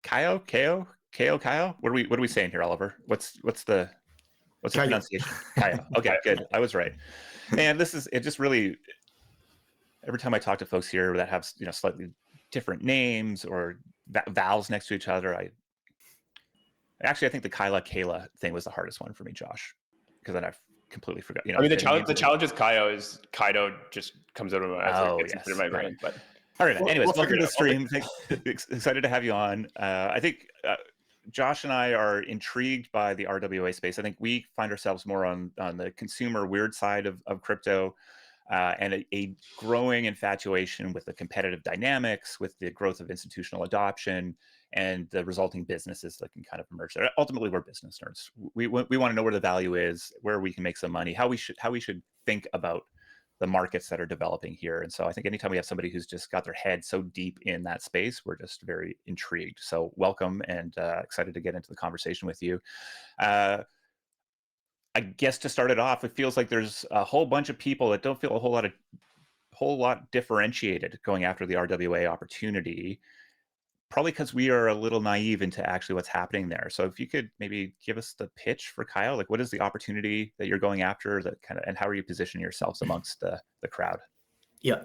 Kaio? What are we saying here, Oliver? What's the Kaio. pronunciation? Kaio. Okay, good. I was right. And it just really, every time I talk to folks here that have slightly different names or vowels next to each other, I think the Kayla thing was the hardest one for me, Josh, because then I've completely forgot. I mean, the challenge is Kaio is Kaido just comes out of my brain. But all right. Anyways, welcome to the stream. Excited to have you on. I think Josh and I are intrigued by the RWA space. I think we find ourselves more on the consumer weird side of crypto, and a growing infatuation with the competitive dynamics, with the growth of institutional adoption, and the resulting businesses that can kind of emerge there. Ultimately, we're business nerds. We want to know where the value is, where we can make some money, how we should think about the markets that are developing here. And so I think anytime we have somebody who's just got their head so deep in that space, we're just very intrigued. So welcome, and excited to get into the conversation with you. I guess to start it off, it feels like there's a whole bunch of people that don't feel a whole lot differentiated going after the RWA opportunity, probably because we are a little naive into actually what's happening there. So if you could maybe give us the pitch for Kaio, like what is the opportunity that you're going after, and how are you positioning yourselves amongst the crowd? Yeah.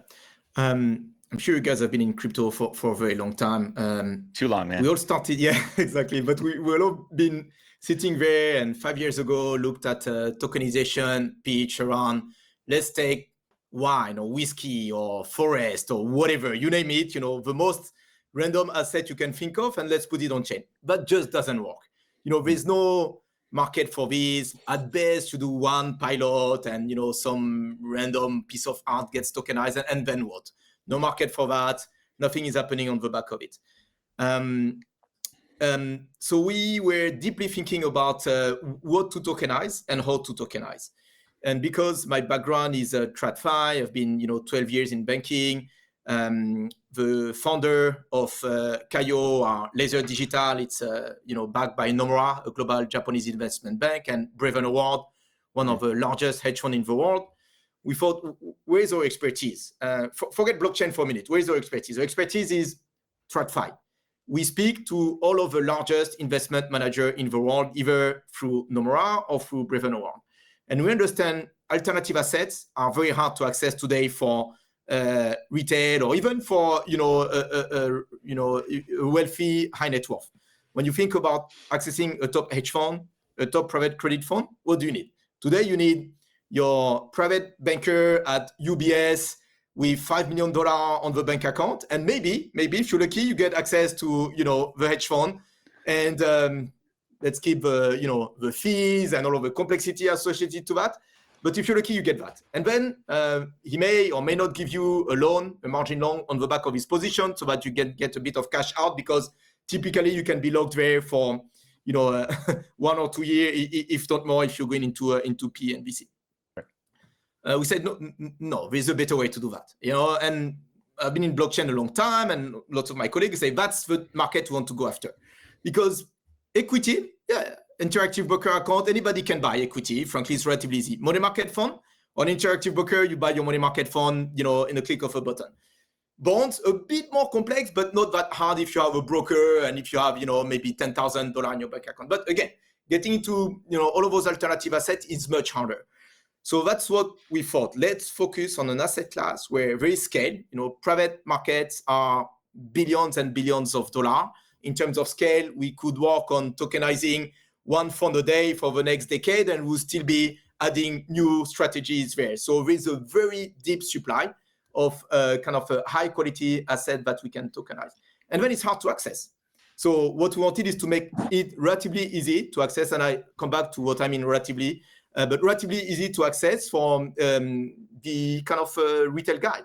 I'm sure you guys have been in crypto for a very long time. Too long, man. We all started, yeah, exactly. But we've all been sitting there, and 5 years ago looked at tokenization pitch around, let's take wine or whiskey or forest or whatever, you name it, the most random asset you can think of, and let's put it on chain. That just doesn't work. There's no market for this. At best, you do one pilot and, some random piece of art gets tokenized, and then what? No market for that. Nothing is happening on the back of it. So we were deeply thinking about what to tokenize and how to tokenize. And because my background is TradFi, I've been 12 years in banking. The founder of Kaio, Laser Digital, it's backed by Nomura, a global Japanese investment bank, and Breven Award, one of the largest hedge funds in the world. We thought, where's our expertise? Forget blockchain for a minute. Where's our expertise? Our expertise is TradFi. We speak to all of the largest investment manager in the world, either through Nomura or through Breven Award. And we understand alternative assets are very hard to access today for retail, or even for a wealthy high net worth. When you think about accessing a top hedge fund, a top private credit fund, what do you need? Today you need your private banker at UBS with $5 million on the bank account, and maybe if you're lucky, you get access to the hedge fund, and let's keep the fees and all of the complexity associated to that. But if you're lucky, you get that. And then he may or may not give you a margin loan on the back of his position, so that you get a bit of cash out, because typically you can be locked there for 1 or 2 years, if not more, if you're going into P and VC. We said no, there's a better way to do that. And I've been in blockchain a long time, and lots of my colleagues say that's the market we want to go after, because equity, yeah. Interactive broker account, anybody can buy equity. Frankly, it's relatively easy. Money market fund, on interactive broker, you buy your money market fund, in a click of a button. Bonds, a bit more complex, but not that hard if you have a broker and if you have, maybe $10,000 in your bank account. But again, getting into, all of those alternative assets is much harder. So that's what we thought. Let's focus on an asset class where there is scale. Private markets are billions and billions of dollars. In terms of scale, we could work on tokenizing one fund a day for the next decade, and we'll still be adding new strategies there. So there's a very deep supply of kind of a high quality asset that we can tokenize. And then it's hard to access. So what we wanted is to make it relatively easy to access, and I come back to what I mean relatively, but relatively easy to access from the kind of retail guy.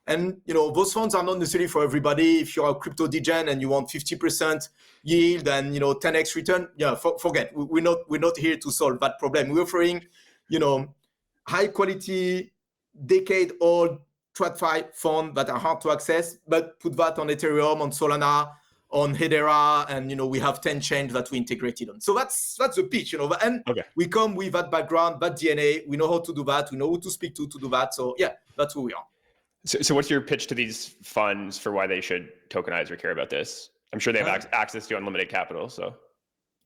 And those funds are not necessarily for everybody. If you're a crypto degen and you want 50% yield and 10x return, forget. We're not here to solve that problem. We're offering high quality, decade-old TradFi funds that are hard to access, but put that on Ethereum, on Solana, on Hedera, and we have 10 chains that we integrated on. So that's the pitch, and okay. We come with that background, that DNA. We know how to do that. We know who to speak to do that. So yeah, that's who we are. So what's your pitch to these funds for why they should tokenize or care about this? I'm sure they have access to unlimited capital. So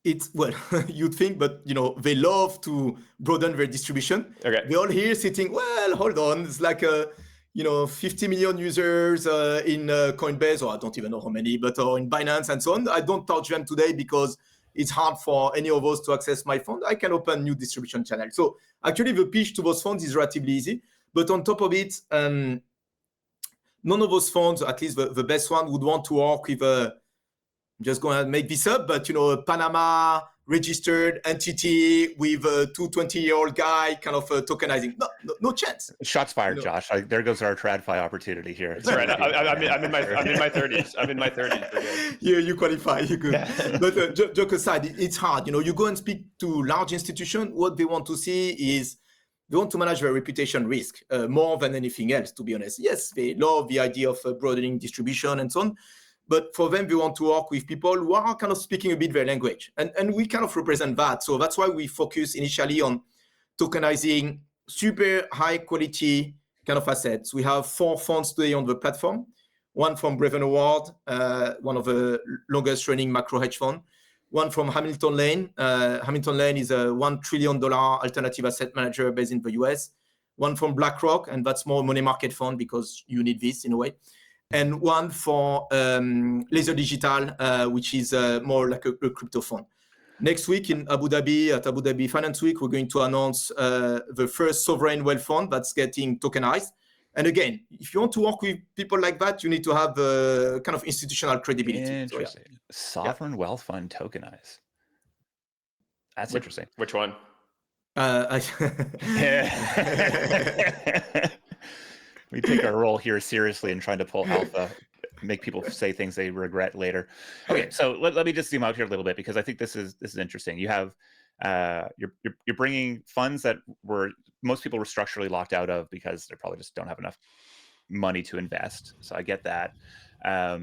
it's, well, you'd think, but they love to broaden their distribution. Okay. They're all here sitting, well, hold on, it's like 50 million users in Coinbase, or I don't even know how many, but in Binance and so on. I don't touch them today because it's hard for any of us to access my fund. I can open new distribution channels. So actually the pitch to those funds is relatively easy. But on top of it, none of those funds, at least the best one, would want to work with I'm just going to make this up, but a Panama registered entity with a 20-year-old guy kind of tokenizing. No chance. Shots fired, Josh. There goes our TradFi opportunity here. That's right. I'm in my 30s. I'm in my 30s. Yeah, you qualify. You're good. Yeah. But joke aside, it's hard. You go and speak to large institutions. What they want to see is they want to manage their reputation risk more than anything else, to be honest. Yes, they love the idea of broadening distribution and so on. But for them, we want to work with people who are kind of speaking a bit their language. And we kind of represent that. So that's why we focus initially on tokenizing super high quality kind of assets. We have 4 funds today on the platform. One from Breven Award, one of the longest running macro hedge fund. One from Hamilton Lane. Hamilton Lane is a $1 trillion alternative asset manager based in the US. One from BlackRock, and that's more money market fund because you need this in a way. And one for Laser Digital, which is more like a crypto fund. Next week in Abu Dhabi, at Abu Dhabi Finance Week, we're going to announce the first sovereign wealth fund that's getting tokenized. And again, if you want to work with people like that, you need to have kind of institutional credibility. Interesting. So, yeah. Sovereign wealth fund tokenized. That's interesting. Which one? We take our role here seriously and trying to pull alpha, make people say things they regret later. Okay, so let me just zoom out here a little bit because I think this is interesting. You have you're bringing funds that most people were structurally locked out of because they probably just don't have enough money to invest. So I get that. But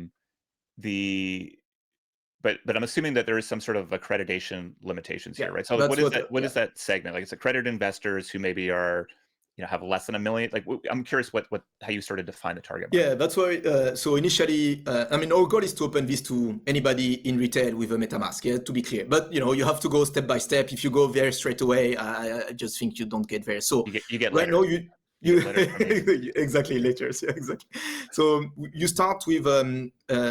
I'm assuming that there is some sort of accreditation limitations here, right? So what is that segment? Like it's accredited investors who maybe are have less than $1 million. Like I'm curious how you sort of define the target market. Yeah, that's why. So initially, our goal is to open this to anybody in retail with a MetaMask. Yeah, to be clear. But you have to go step by step. If you go there straight away, I just think you don't get there. So you get right now you exactly later. Yeah, exactly. So you start with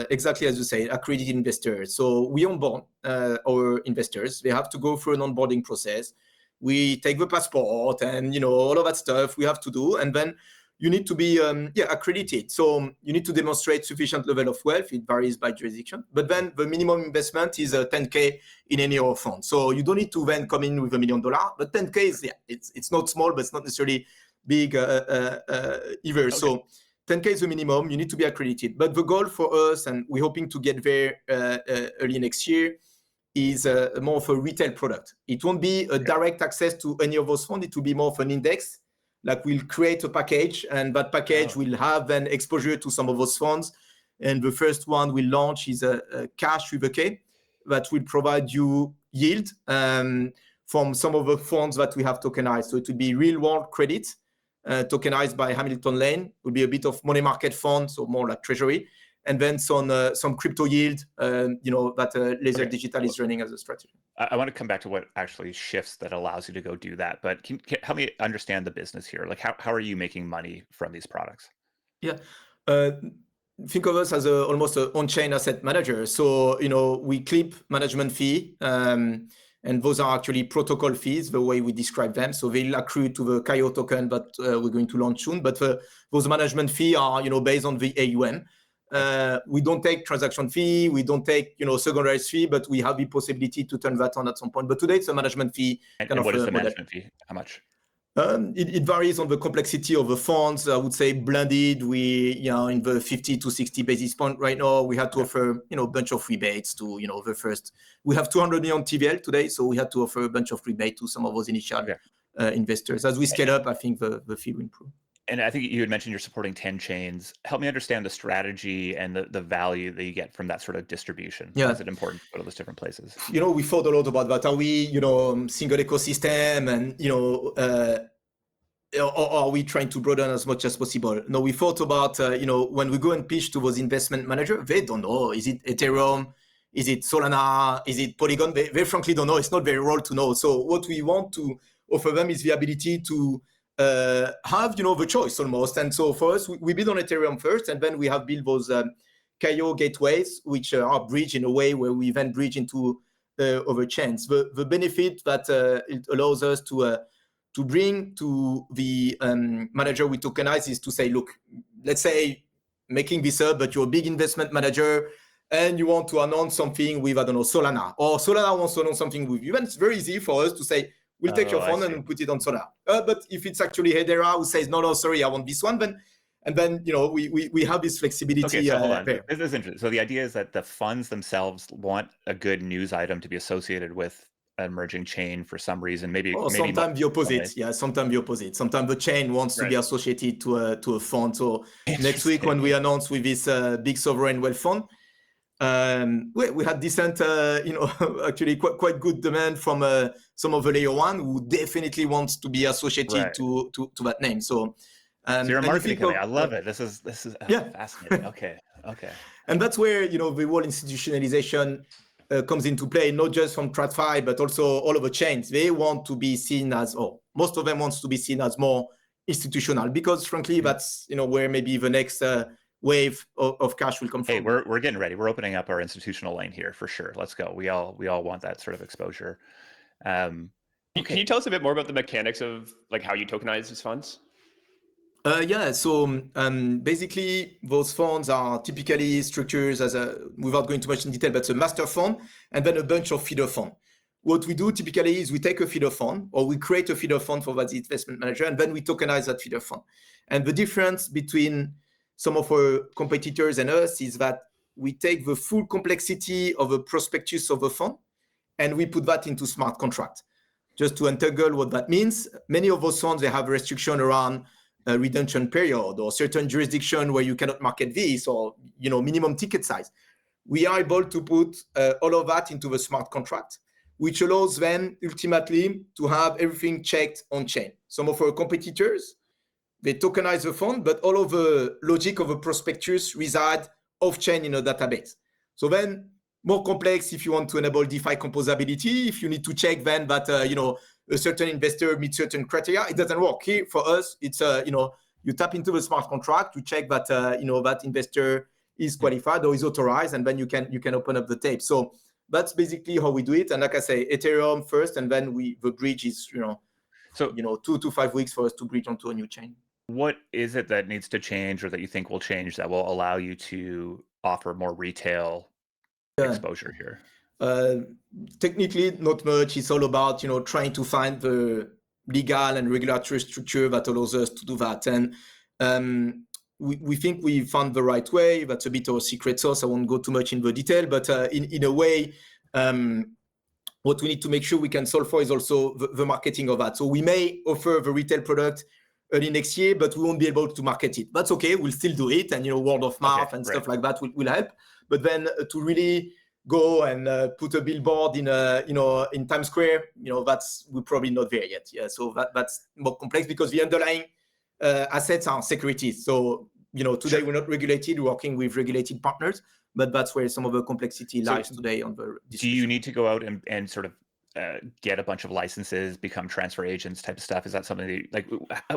exactly as you say, accredited investors. So we onboard our investors. They have to go through an onboarding process. We take the passport and all of that stuff we have to do, and then you need to be accredited. So you need to demonstrate sufficient level of wealth. It varies by jurisdiction, but then the minimum investment is $10K in any of our funds. So you don't need to then come in with $1 million, but $10K is it's not small, but it's not necessarily big either. Okay. So 10K is the minimum. You need to be accredited. But the goal for us, and we're hoping to get there early next year, is more of a retail product. It won't be a direct access to any of those funds. It will be more of an index. Like we'll create a package, and that package will have an exposure to some of those funds. And the first one we'll launch is a cash with a K that will provide you yield from some of the funds that we have tokenized. So it will be real world credit tokenized by Hamilton Lane. It will be a bit of money market fund, so more like treasury. And then some crypto yield, that Laser Digital is running as a strategy. I want to come back to what actually shifts that allows you to go do that. But can help me understand the business here? Like how are you making money from these products? Yeah. Think of us as almost an on-chain asset manager. So, we clip management fee, and those are actually protocol fees, the way we describe them. So they'll accrue to the Kaio token that we're going to launch soon. But those management fee are, based on the AUM. We don't take transaction fee, we don't take secondary fee, but we have the possibility to turn that on at some point. But today it's a management fee. And what is the management fee? How much? It varies on the complexity of the funds. I would say blended, we in the 50 to 60 basis point right now. We had to offer a bunch of rebates to the first. We have 200 million TVL today, so we had to offer a bunch of rebate to some of those initial investors. As we scale up, I think the fee will improve. And I think you had mentioned you're supporting 10 chains. Help me understand the strategy and the value that you get from that sort of distribution. Yeah. Why is it important to go to those different places? We thought a lot about that. Are we, single ecosystem and, or are we trying to broaden as much as possible? No, we thought about, when we go and pitch to those investment managers, they don't know. Is it Ethereum? Is it Solana? Is it Polygon? They frankly don't know. It's not very role to know. So what we want to offer them is the ability to have, the choice almost. And so for us, we build on Ethereum first, and then we have built those Kaio gateways, which are bridged in a way where we then bridge into other chains. The benefit that it allows us to bring to the manager we tokenize is to say, look, let's say making this up, but you're a big investment manager and you want to announce something with, I don't know, Solana, or Solana wants to announce something with you. And it's very easy for us to say, we'll take your fund and put it on Solana. But if it's actually Hedera who says, no, sorry, I want this one, then we have this flexibility. Okay, so hold on. This is interesting. So the idea is that the funds themselves want a good news item to be associated with an emerging chain for some reason. Maybe sometimes the opposite. Yeah, sometimes the opposite. Sometimes the chain wants to be associated to a fund. So next week when we announce with this big sovereign wealth fund, we had decent, actually quite good demand from some of the layer one who definitely wants to be associated to that name. So you're a marketing company. I love it. This is fascinating. Okay. And that's where the whole institutionalization comes into play, not just from TradFi, but also all of the chains. They want to be seen as, most of them wants to be seen as more institutional, because frankly, that's where maybe the next wave of cash will come from. Hey, we're getting ready. We're opening up our institutional lane here for sure. Let's go. We all want that sort of exposure. Can you tell us a bit more about the mechanics of like how you tokenize these funds? So basically those funds are typically structures as without going too much in detail, but it's a master fund and then a bunch of feeder fund. What we do typically is we take a feeder fund, or we create a feeder fund for that investment manager, and then we tokenize that feeder fund. And the difference between some of our competitors and us is that we take the full complexity of a prospectus of a fund and we put that into smart contract. Just to untangle what that means, many of those funds, they have a restriction around a redemption period or certain jurisdiction where you cannot market this, or minimum ticket size. We are able to put all of that into the smart contract, which allows them ultimately to have everything checked on chain. Some of our competitors, they tokenize the fund, but all of the logic of a prospectus reside off chain in a database. So then more complex if you want to enable DeFi composability, if you need to check then that a certain investor meets certain criteria, it doesn't work. Here for us, it's you tap into the smart contract, you check that that investor is qualified or is authorized, and then you can open up the tape. So that's basically how we do it. And like I say, Ethereum first, and then the bridge is 2 to 5 weeks for us to bridge onto a new chain. What is it that needs to change, or that you think will change, that will allow you to offer more retail exposure here? Technically, not much. It's all about trying to find the legal and regulatory structure that allows us to do that. And we think we found the right way. That's a bit of a secret sauce. I won't go too much in the detail, but in a way, what we need to make sure we can solve for is also the marketing of that. So we may offer the retail product early next year, but we won't be able to market it. That's okay. We'll still do it, and word of mouth and stuff like that will help. But then to really go and put a billboard in Times Square, we're probably not there yet. Yeah, so that's more complex because the underlying assets are securities. So today we're not regulated, we're working with regulated partners, but that's where some of the complexity lies today on the distribution. Do you need to go out and sort of get a bunch of licenses, become transfer agents type of stuff? Is that something that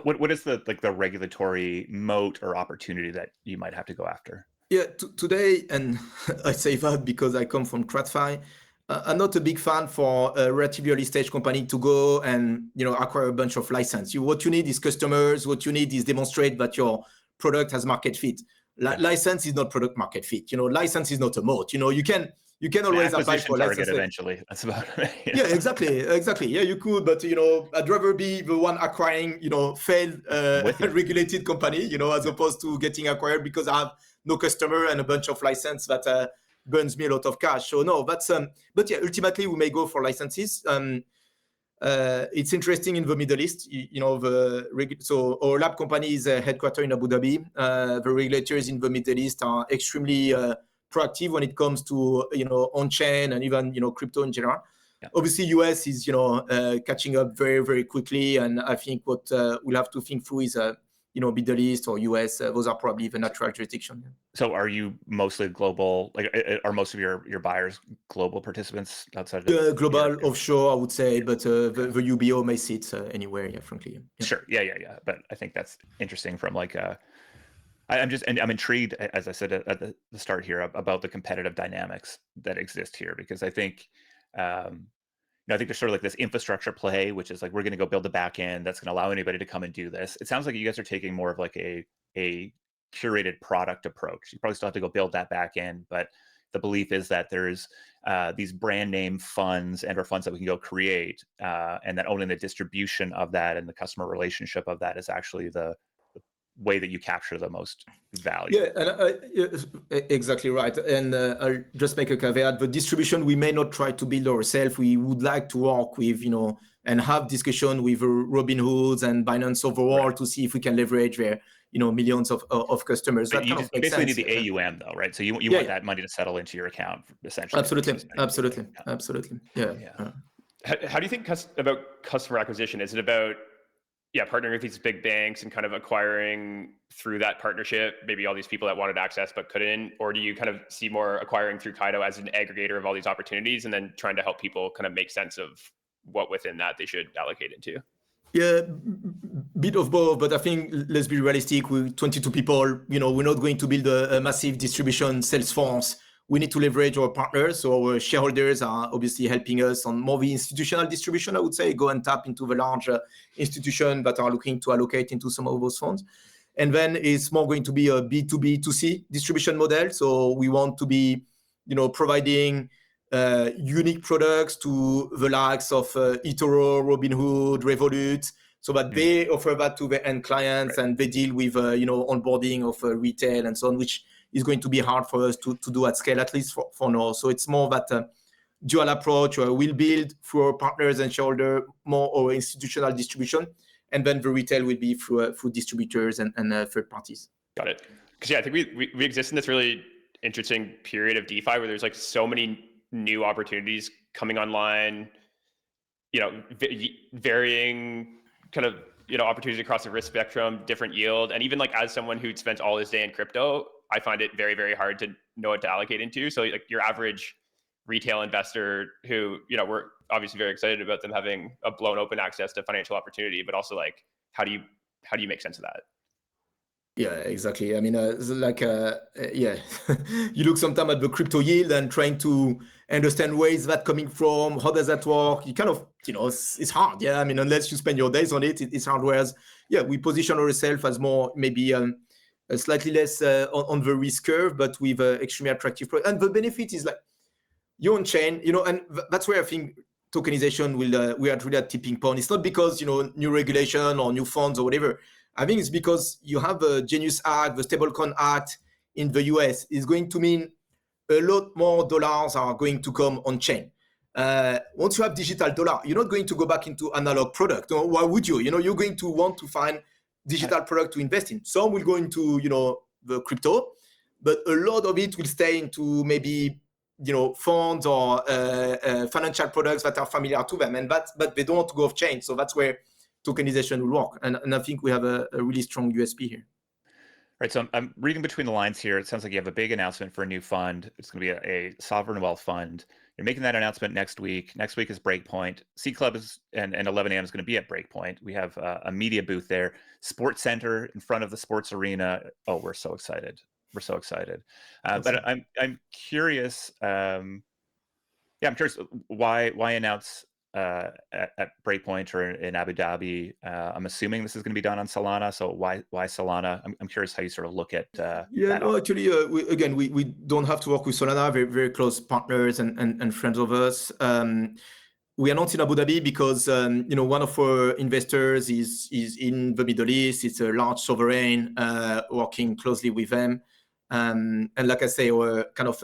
what is the regulatory moat or opportunity that you might have to go after? Yeah, today, and I say that because I come from TradFi, I'm not a big fan for a relatively early stage company to go and acquire a bunch of license. What you need is customers. What you need is demonstrate that your product has market fit. License is not product market fit. License is not a moat. You can always apply for license eventually. That's about it. Yeah, exactly. Yeah, you could, but I'd rather be the one acquiring failed regulated company, as opposed to getting acquired because I have no customer and a bunch of license that burns me a lot of cash. So no, that's but yeah, ultimately we may go for licenses. It's interesting in the Middle East, so our lab company is headquartered in Abu Dhabi. The regulators in the Middle East are extremely proactive when it comes to on-chain and even crypto in general. Obviously, US is catching up very, very quickly, and I think what we'll have to think through is Middle East or US. Those are probably the natural jurisdiction. So are you mostly global? Like, are most of your buyers global participants outside of global offshore, I would say, but the UBO may sit anywhere. Yeah, frankly. Yeah. Sure. Yeah. But I think that's interesting from like I'm intrigued, as I said at the start here, about the competitive dynamics that exist here, because I think I think there's sort of like this infrastructure play, which is like, we're going to go build the back end that's going to allow anybody to come and do this. It sounds like you guys are taking more of like a curated product approach. You probably still have to go build that back end, but the belief is that there's these brand name funds or funds that we can go create, and that owning the distribution of that and the customer relationship of that is actually the way that you capture the most value. Yeah, and exactly right. And I'll just make a caveat: the distribution we may not try to build ourselves. We would like to work with, and have discussion with Robinhood and Binance overall to see if we can leverage their, millions of customers. That you basically need the AUM though, right? So you want that money to settle into your account, essentially. Absolutely. Yeah. How do you think about customer acquisition? Is it about partnering with these big banks and kind of acquiring through that partnership, maybe all these people that wanted access but couldn't? Or do you kind of see more acquiring through Kaio as an aggregator of all these opportunities and then trying to help people kind of make sense of what within that they should allocate into? Yeah, bit of both, but I think let's be realistic. With 22 people, we're not going to build a massive distribution sales force. We need to leverage our partners. So our shareholders are obviously helping us on more the institutional distribution, I would say, go and tap into the larger institution that are looking to allocate into some of those funds. And then it's more going to be a B2B2C distribution model. So we want to be, providing unique products to the likes of eToro, Robinhood, Revolut, so that they offer that to the end clients, and they deal with, onboarding of retail and so on, which is going to be hard for us to do at scale, at least for now. So it's more that dual approach, where we'll build through our partners and shareholder more our institutional distribution, and then the retail will be through distributors and third parties. Got it. Because I think we exist in this really interesting period of DeFi where there's like so many new opportunities coming online, varying kind of, opportunities across the risk spectrum, different yield. And even like as someone who spent all his day in crypto, I find it very, very hard to know what to allocate into. So like your average retail investor who, we're obviously very excited about them having a blown open access to financial opportunity, but also like, how do you make sense of that? Yeah, exactly. I mean, you look sometimes at the crypto yield and trying to understand where is that coming from, how does that work? You kind of, it's hard. Yeah, I mean, unless you spend your days on it, it's hard. Whereas, we position ourselves as more maybe slightly less on the risk curve, but with extremely attractive product. And the benefit is like you're on chain, and that's where I think tokenization we are really at tipping point. It's not because new regulation or new funds or whatever. I think it's because you have a Genius Act, the Stablecoin Act in the US is going to mean a lot more dollars are going to come on chain. Once you have digital dollar, you're not going to go back into analog product. Why would you? You're going to want to find digital product to invest in. Some will go into, the crypto, but a lot of it will stay into maybe, funds or financial products that are familiar to them, but they don't want to go off chain. So that's where tokenization will work. And I think we have a really strong USP here. Right. So I'm reading between the lines here. It sounds like you have a big announcement for a new fund. It's going to be a sovereign wealth fund. You're making that announcement next week. Next week is Breakpoint. C Club and 11 a.m. is going to be at Breakpoint. We have a media booth there. Sports Center in front of the sports arena. Oh, we're so excited. We're so excited. But I'm curious. I'm curious why announce at Breakpoint or in Abu Dhabi. I'm assuming this is going to be done on Solana. So why Solana? I'm curious how you sort of look at actually, we don't have to work with Solana. Very, very close partners and friends of us. We announced in Abu Dhabi because one of our investors is in the Middle East. It's a large sovereign, working closely with them. And like I say, our kind of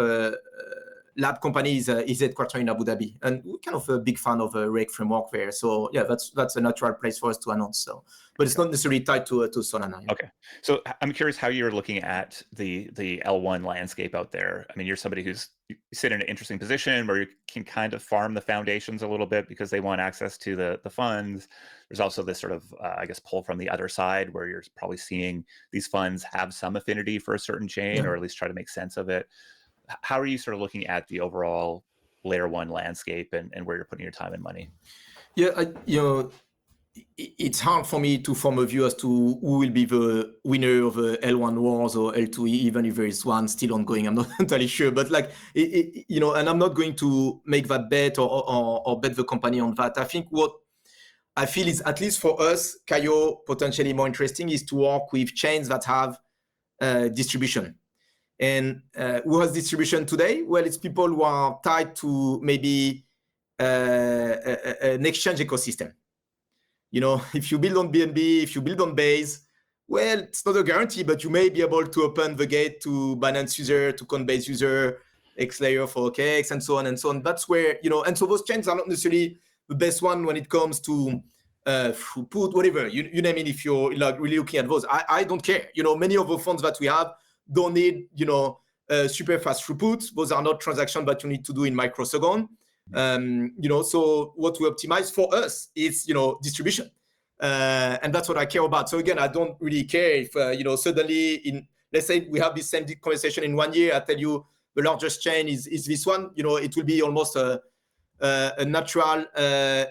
lab company is headquartered in Abu Dhabi, and we're kind of a big fan of a reg framework there. So yeah, that's a natural place for us to announce. So, but it's not necessarily tied to Solana. Yeah. Okay, so I'm curious how you're looking at the L1 landscape out there. I mean, you're somebody who's you sit in an interesting position where you can kind of farm the foundations a little bit because they want access to the funds. There's also this sort of, I guess, pull from the other side where you're probably seeing these funds have some affinity for a certain chain, or at least try to make sense of it. How are you sort of looking at the overall layer one landscape and where you're putting your time and money? Yeah, it's hard for me to form a view as to who will be the winner of L1 wars or L2, even if there is one still ongoing. I'm not entirely sure, but like, and I'm not going to make that bet or bet the company on that. I think what I feel is, at least for us, Kaio, potentially more interesting is to work with chains that have distribution. And who has distribution today? Well, it's people who are tied to maybe an exchange ecosystem. If you build on BNB, if you build on Base, well, it's not a guarantee, but you may be able to open the gate to Binance user, to Coinbase user, Xlayer for OKX, and so on and so on. That's where, and so those chains are not necessarily the best one when it comes to throughput, whatever, you name it. If you're like really looking at those, I don't care. Many of the funds that we have don't need, super fast throughput. Those are not transactions that you need to do in microseconds. So what we optimize for us is, distribution. And that's what I care about. So again, I don't really care if, suddenly let's say we have this same conversation in 1 year, I tell you the largest chain is this one, it will be almost a natural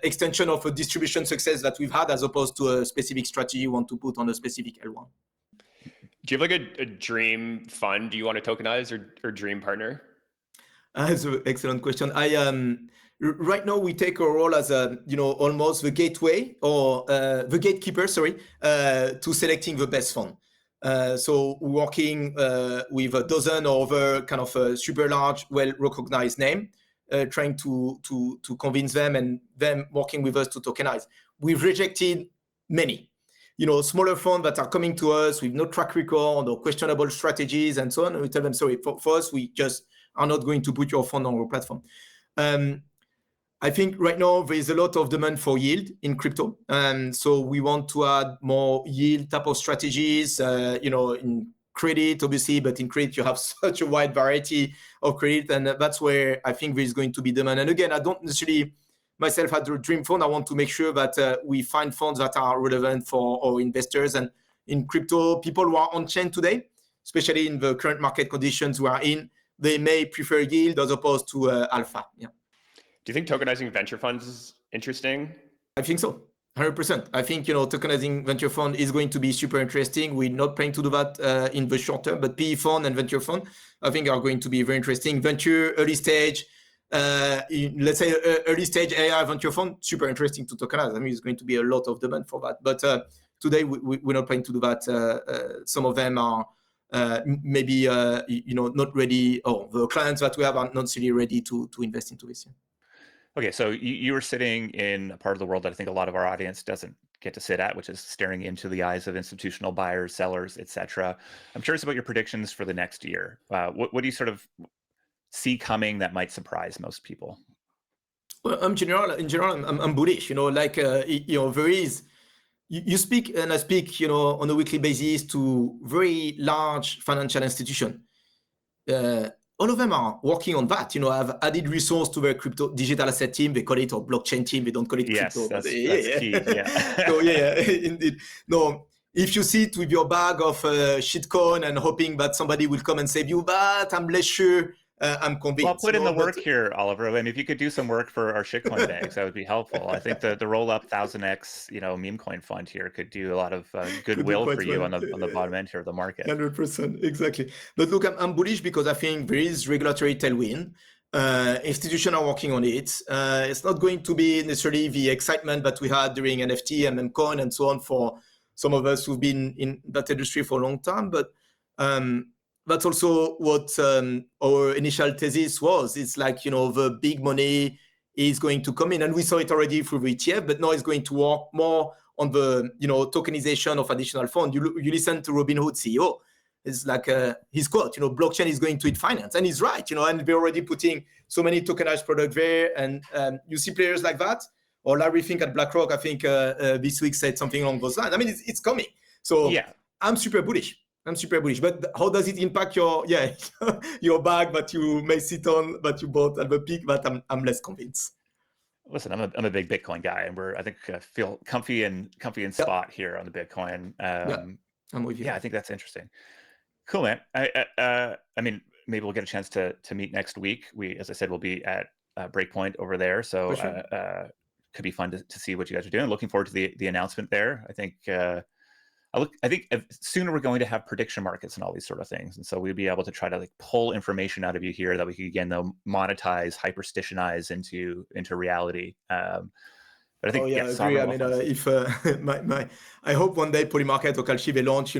extension of a distribution success that we've had, as opposed to a specific strategy you want to put on a specific L1. Do you have like a dream fund you want to tokenize or dream partner? That's an excellent question. Right now we take a role as almost the gateway or the gatekeeper, to selecting the best fund. So working with a dozen or over kind of a super large, well-recognized name, trying to convince them and them working with us to tokenize. We've rejected many, smaller funds that are coming to us with no track record or questionable strategies and so on. And we tell them, sorry, for us, we just are not going to put your fund on our platform. I think right now there is a lot of demand for yield in crypto. And so we want to add more yield type of strategies, in credit, obviously, but in credit, you have such a wide variety of credit. And that's where I think there is going to be demand. And again, I don't necessarily myself have the dream fund. I want to make sure that we find funds that are relevant for our investors. And in crypto, people who are on chain today, especially in the current market conditions we are in, they may prefer yield as opposed to alpha. Yeah. Do you think tokenizing venture funds is interesting? I think so, 100%. I think tokenizing venture fund is going to be super interesting. We're not planning to do that in the short term, but PE fund and venture fund, I think, are going to be very interesting. Venture, early stage, let's say early stage AI venture fund, super interesting to tokenize. I mean, there's going to be a lot of demand for that. But today we're not planning to do that. Some of them are maybe not ready, or the clients that we have are not really ready to invest into this. Okay, so you were sitting in a part of the world that I think a lot of our audience doesn't get to sit at, which is staring into the eyes of institutional buyers, sellers, etc. I'm curious about your predictions for the next year. What do you sort of see coming that might surprise most people? Well, in general, I'm bullish. There is. You speak, and I speak, on a weekly basis to very large financial institutions. All of them are working on that. I've added resource to their crypto digital asset team. They call it, or blockchain team. They don't call it crypto. Yes, that's key. Yeah. So indeed. No, if you sit with your bag of shitcoin and hoping that somebody will come and save you, but I'm less sure. I'm convinced. Well, put in the work here, Oliver. I mean, if you could do some work for our shitcoin bags, that would be helpful. I think the roll up 1000x, meme coin fund here could do a lot of goodwill for you on the bottom end here of the market. 100%, exactly. But look, I'm bullish because I think there is regulatory tailwind. Institutions are working on it. It's not going to be necessarily the excitement that we had during NFT and Memcoin and so on for some of us who've been in that industry for a long time, but that's also what our initial thesis was. It's like, the big money is going to come in, and we saw it already through the ETF, but now it's going to work more on the, tokenization of additional funds. You listen to Robinhood CEO, It's like his quote, blockchain is going to eat finance. And he's right, and we're already putting so many tokenized products there. And you see players like that, or Larry Fink at BlackRock, I think this week said something along those lines. I mean, it's coming. So yeah, I'm super bullish. But how does it impact your your bag that you may sit on, that you bought at the peak? But I'm less convinced. Listen, I'm a big Bitcoin guy, and I think feel comfy in spot here on the Bitcoin. I'm with you. Yeah, I think that's interesting. Cool, man. I mean, maybe we'll get a chance to meet next week. As I said, we'll be at Breakpoint over there, so sure. Could be fun to see what you guys are doing. Looking forward to the announcement there. I think soon we're going to have prediction markets and all these sort of things, and so we'd be able to try to like pull information out of you here that we could again though monetize, hyperstitionize into reality. But I think I agree. I mean, if I hope one day Polymarket or Kalshi they launch,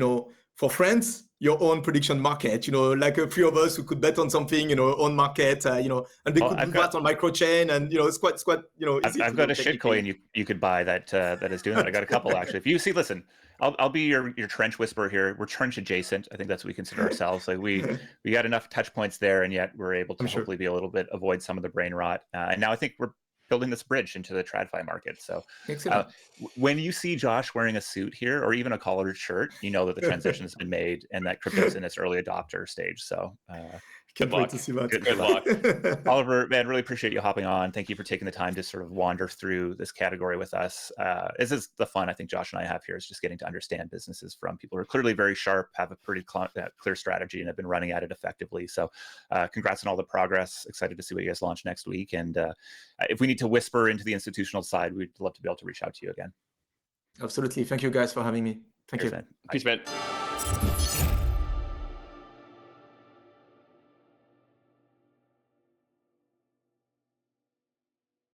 for friends, your own prediction market, like a few of us who could bet on something, own market, and they could do that on microchain, and it's quite easy. I've got a shitcoin you could buy that is doing that. I got a couple actually. If you see, listen, I'll be your trench whisperer here. We're trench adjacent. I think that's what we consider ourselves. Like we got enough touch points there, and yet we're able to hopefully be a little bit avoid some of the brain rot. And now I think we're building this bridge into the TradFi market. So when you see Josh wearing a suit here or even a collared shirt, you know that the transition has been made and that crypto's in its early adopter stage. So can't wait to see that. Good luck. Oliver, man, really appreciate you hopping on. Thank you for taking the time to sort of wander through this category with us. This is the fun I think Josh and I have here, is just getting to understand businesses from people who are clearly very sharp, have a pretty clear strategy, and have been running at it effectively. So congrats on all the progress. Excited to see what you guys launch next week. And if we need to whisper into the institutional side, we'd love to be able to reach out to you again. Absolutely. Thank you guys for having me. Thank you. Peace, man.